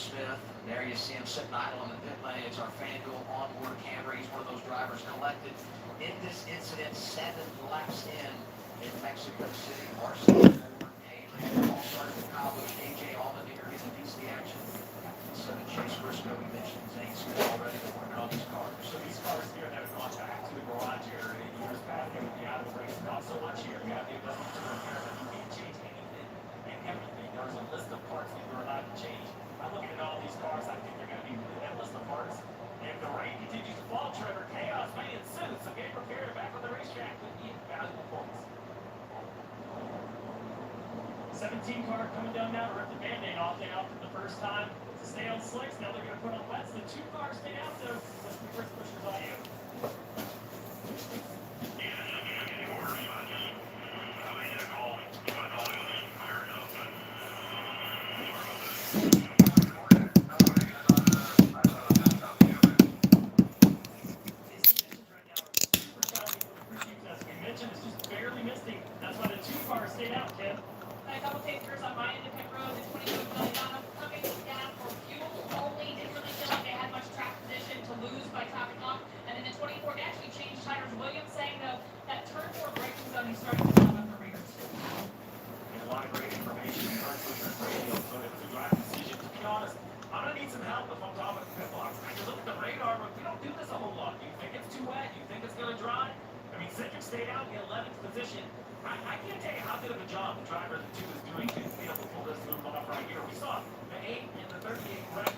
Smith. There you see him sitting idle on the pit lane. It's our FanDuel onboard camera. He's one of those drivers collected in this incident 7 laps in Mexico City. Marcel Ford, Haley, all started with Kyle Busch, AJ Allmendinger getting a piece of the action. So Chase Briscoe, we mentioned Zane Smith already. They're working on these cars. So these cars here have gone back to the garage area. Years back, they would be out of the race. Not so much here. You have the ability to repair them. You can't change anything and everything. There's a list of parts that you're allowed to change. I'm looking at all these cars. I think they're going to be within that list of parts. And if the rain continues to fall, Trevor, chaos may ensue. So get prepared back on the racetrack with the valuable points. 17 car coming down now to rip the Band-Aid off. They opted the first time to stay on slicks. Now they're going to put on wets. The 2 cars stay out, though. Let's be first pushers on you. Stayed out in the 11th position. I can't tell you how good of a job the driver of the 2 is doing to be able to pull this move off right here. We saw the 8 and the 38 wreck,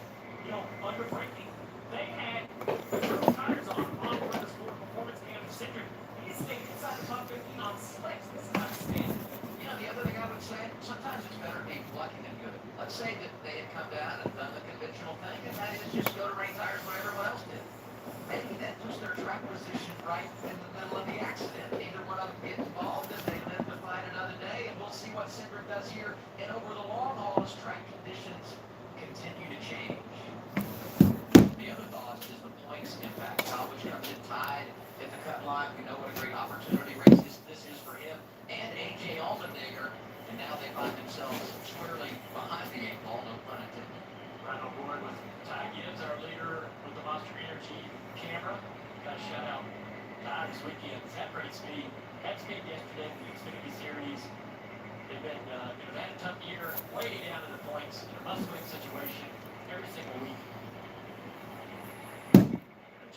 under braking. They had turbo tires on Brothers Ford Performance and Citric. He stayed inside the top 15 on slicks. This is outstanding. The other thing I would say, sometimes it's better to be lucky than good. Let's say that they had come down and done the conventional thing, and that is just go to rain tires when everyone else did. Maybe that puts their track position right in the middle of the accident. Neither one of them get involved, and they live to fight another day, and we'll see what Cindric does here. And over the long haul, as track conditions continue to change. The other thought is the points impact. Kyle Busch comes in tied at the cut line. We know what a great opportunity race this is for him and AJ Allmendinger, and now they find themselves squarely behind the 8 ball, no pun intended. Right on board with Ty Gibbs, our leader with the Monster Energy camera. Got a shout out Ty this weekend. It's at great speed. Had speed yesterday in the Xfinity Series. They've been had a tough year, way down to the points in a must-win situation every single week.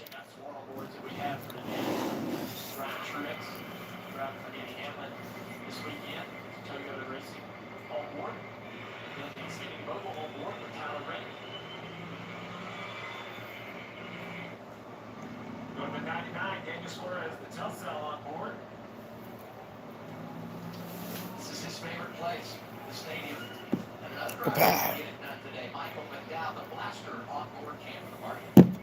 Check out some more awards that we have for today. Ryan Truex, driving for Danny Hamlin this weekend. Toyota Racing on board. Then the Xfinity Mobile on board with Tyler Reddick. Number 99, Daniel Suarez, the Telcel on board. This is his favorite place, the stadium. And another driver to get it done today, Michael McDowell, the blaster on board camera. Martin.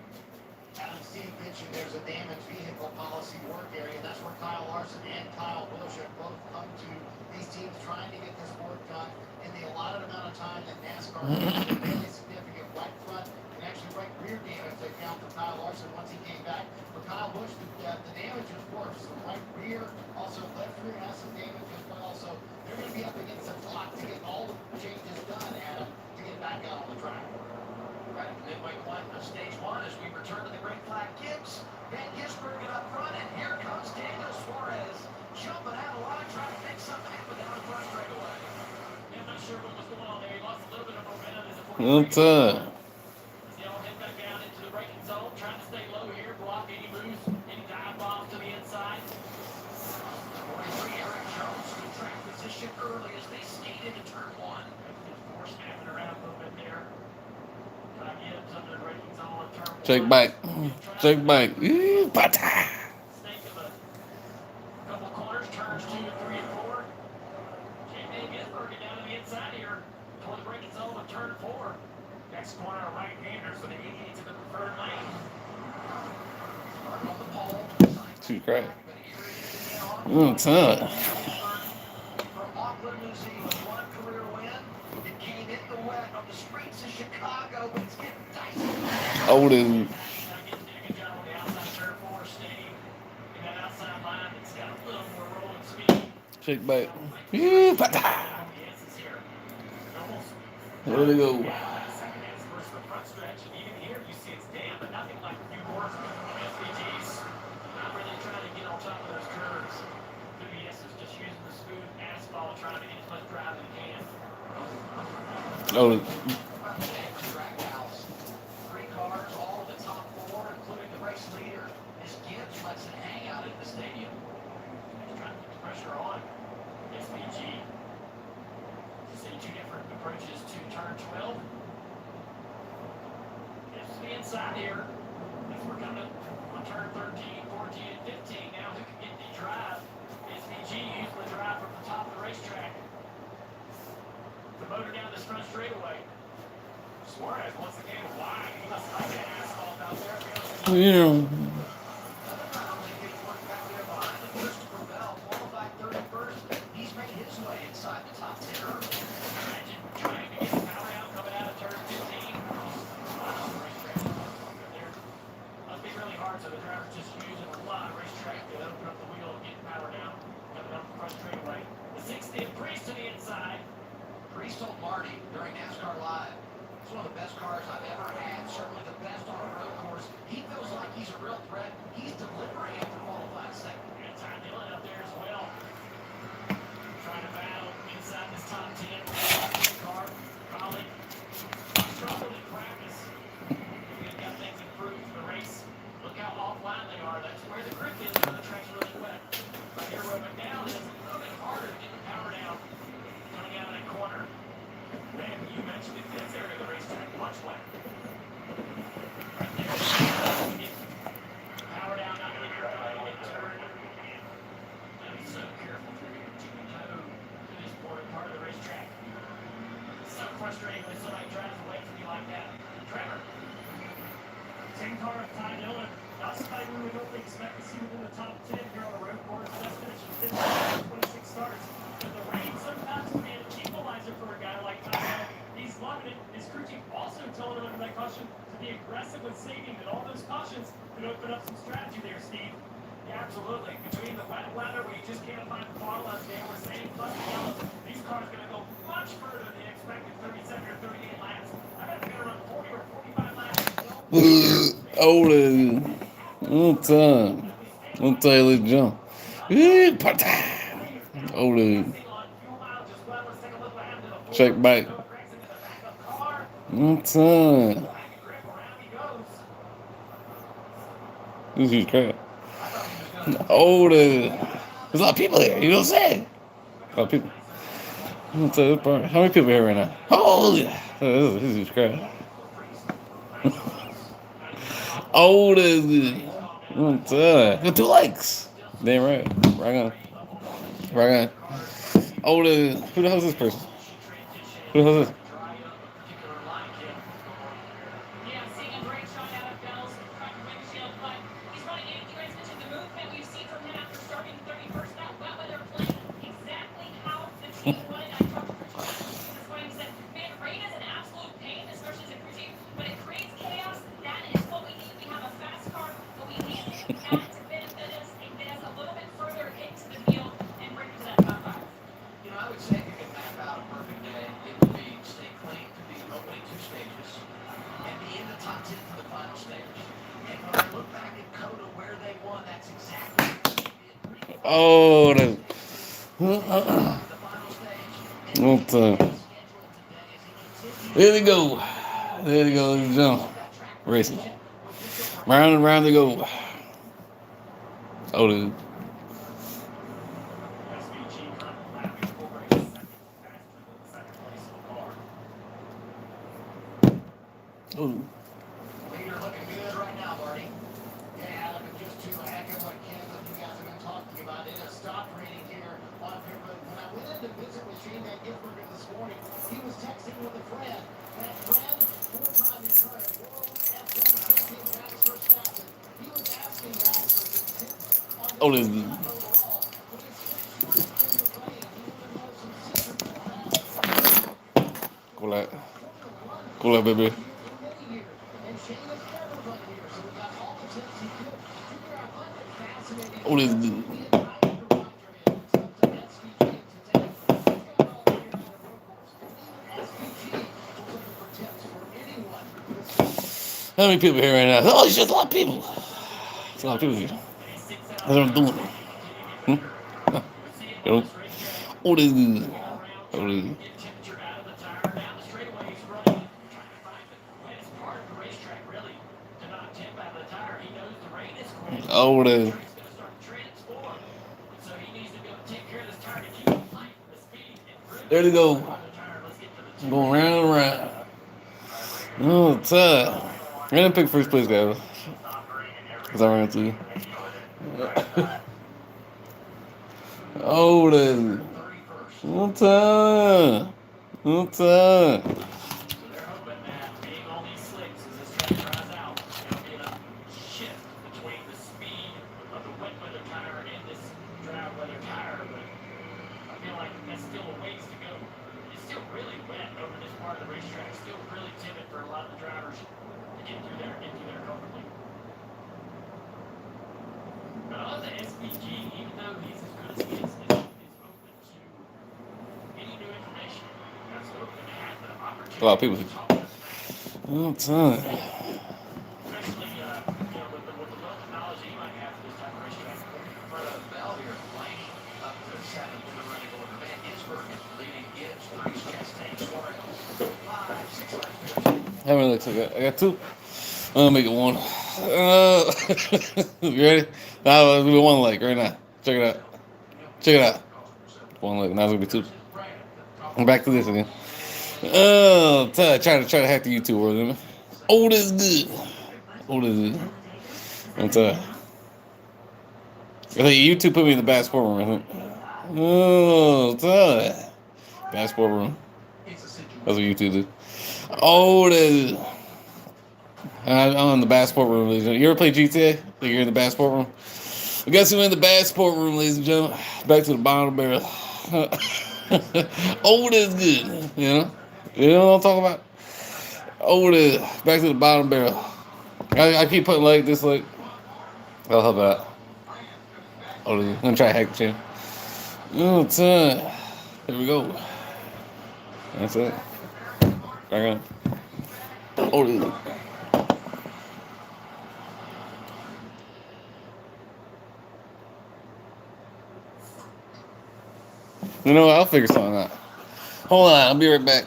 Adam Steve mentioned there's a damaged vehicle policy work area. That's where Kyle Larson and Kyle Busch have both come to these teams trying to get this work done in the allotted amount of time that NASCAR has. Really significant right front and actually right rear damage they found for Kyle Larson once he came back. For Kyle Busch, the damage is worse. So right rear, also left rear has some damage as well. So they're going to be up against a clock to get all the changes done, Adam, to get back out on the track. Right at the midway point of stage 1 as we return to the Green Flag Gibbs. Van Gisbergen up front, and here comes Daniel Suarez jumping out. A lot of trying to make something happen down the front straightaway. Yeah, I'm not sure what was going on there. He lost a little bit of momentum as the What's up? Head back down into the braking zone, trying to stay low here, block any moves, any dive bombs to the inside. 43 Eric Jones to track position early as they skate into turn 1. Force snapping around a little bit there. Gibbs under the braking zone, turn 1. Check back. Check back. Ooh, bata. Snake of a couple corners, turns 2 and 3 and 4. J.J. Gisbergen down to the inside here, toward the braking zone with turn 4. Next corner, a right-hander, so the 88's in the preferred lane. On the pole. Too great. What's up? From Auckland, New Zealand, 1 career win. It came in the wet on the streets of Chicago, but it's getting dicey. Olden. Check back. Ooh, bata. There we go. Oh, About the day for track house. 3 cars, all of the top 4, including the race leader. As Gibbs lets it hang out at the stadium. He's trying to put the pressure on. SVG. See 2 different approaches to turn 12. Gets to the inside here. As we're coming on turn 13, 14, and 15. Now who can get the drive? SVG using the drive from the top of the racetrack. The motor down this front straightaway. Suarez once again wide. He must like that asphalt out there. yeah. Not only did he work back there behind him, Christopher Bell qualified 31st. He's made his way inside the top 10 early. Imagine trying to get power out coming out of turn 15. Wow, the racetrack there. Must be really hard, so the driver's just using a lot of racetrack to open up the wheel and get power down. Coming up the front straightaway. The 60th Priest to the inside. Priest told Marty during NASCAR Live, it's one of the best cars I've ever had, certainly the best on a road course. He feels like he's a real threat. He's delivering after qualifying second. And Ty Dillon up there as well. Trying to battle inside this top 10. Car, Collie. Struggled in practice. We've got things improved for the race. Look how offline they are. That's where the grip is when the track's really wet. Right here, where McDowell is, it's a little bit harder to get the power down coming out of that corner. Man, you mentioned it, this area of the racetrack, much wet. Right there. Power down, not going to get right in turn. Gotta be so careful through here. Jimmy Joe to this part of the racetrack. So frustrating when somebody drives away from you like that. Trevor. 10 car of Ty Dillon. Not somebody we would normally expect to see within the top 10 here on the road course. That's finishing 26 starts. But the rain sometimes can be an equalizer for a guy like Ty Dillon. He's loving it. His crew chief also telling him under that caution to be aggressive with saving, and all those cautions could open up some strategy there, Steve. Yeah, absolutely. Between the wet weather where you just can't find the bottle as they were saying, plus the yellow, these cars are going to go much further than the expected 37 or 38 laps. I bet they're going to run 40 or 45 laps. Oh, one time. One time, let's jump. Oh, shake back. One time. This is crap. Oh, there's a lot of people here. You know what I'm saying? A lot of people. How many people here right now? Holy! This is crap. Oh, there's one time. Got 2 likes. Damn right. Right on. Right on. Oh, who the hell is this person? Who the hell is this? Yeah, seeing a great shot out of Bell's front windshield, but he's running in. You guys mentioned the movement we've seen from him after starting 31st. That wet weather playing exactly how the team wanted. I talked to crew chief this morning. He said, man, rain is an absolute pain, especially as a crew chief, but it creates chaos. That is what we need. We have a fast car, but we need that to benefit us and get us a little bit further into the field and bring it to that top 5. You know, I would say if you could map out a perfect day, it would be stay clean to the opening 2 stages and be in the top 10 for the final stage. And when I look back at Coda where they won, that's exactly what they did. Oh, the The final stage. one time. Scheduled today as he continues There they go. There they go. Let's jump. Racing. Round and round they go. Oh, the SVG currently lapping full race second, faster than the second place so far. oh. leader looking good right now, Marty. Yeah, Adam, and just to echo what Ken and you guys have been talking about, in a stock rating here on Pivot. When I went in to visit with Shane Van Gisbergen this morning, he was texting with a friend. That friend, 4-time insurance world F1 champion Max Verstappen. He was asking Max for his tips on the Oh, this overall. But it's short in the lane. He wanted to know some secrets about cool that. Cool that, baby. Oh, this How many people here right now? Oh, it's just a lot of people. It's a lot of people here. That's what I'm doing. Hmm? Yo. Oh, this is good. Oh, this is good. Get temperature out of the tire, down the straightaway. Oh, the. He's gonna start to transform. So he needs to be able to take care of this tire to keep him light for the speed and really There we go. the tire. Let's get to the Going round and round. Oh, it's I didn't pick first place, guys. Because I ran through. Oh, the. 31st. What's up? What's up? So they're hoping that being all these slicks as this track dries out, there'll be enough shift between the speed of the wet weather tire and this dry weather tire. But I feel like that's still a ways to go. It's still really wet over this part of the racetrack. Still really timid for a lot of the drivers to get through there comfortably. But on the SVG, even though he's as good as he is open to any new information. That's open to have the opportunity. A lot of people. What's up? Especially, with the wealth of knowledge he might have for this type of racetrack. For the bell here, Blank up to 7th in the running order. Van Gisbergen leading Gibbs, 3's Chastain, Suarez. 5, 6 laps. How many looks I got? I got 2. I'll make it 1. You ready? Now let's do 1 leg right now. Check it out. Check it out. 1 leg. Now it's gonna be 2. I'm back to this again. Oh, try to hack the YouTube world, man. Oh, this is good. Oh, this is good. I think YouTube put me in the bad sport room, I think. Oh, bad sport room. That's what YouTube did. Oh, this is. I'm in the bad sport room, ladies and gentlemen. You ever play GTA? Like you're in the bad sport room? I guess we're in the bad sport room, ladies and gentlemen. Back to the bottom of the barrel. Oh, that's good. You know what I'm talking about? Oh, back to the bottom barrel. I keep putting like this, like. I'll help out. Oh, I'm gonna try to hack the channel. Oh, it's Here we go. That's it. Back on. Oh, you know what? I'll figure something out. Hold on, I'll be right back.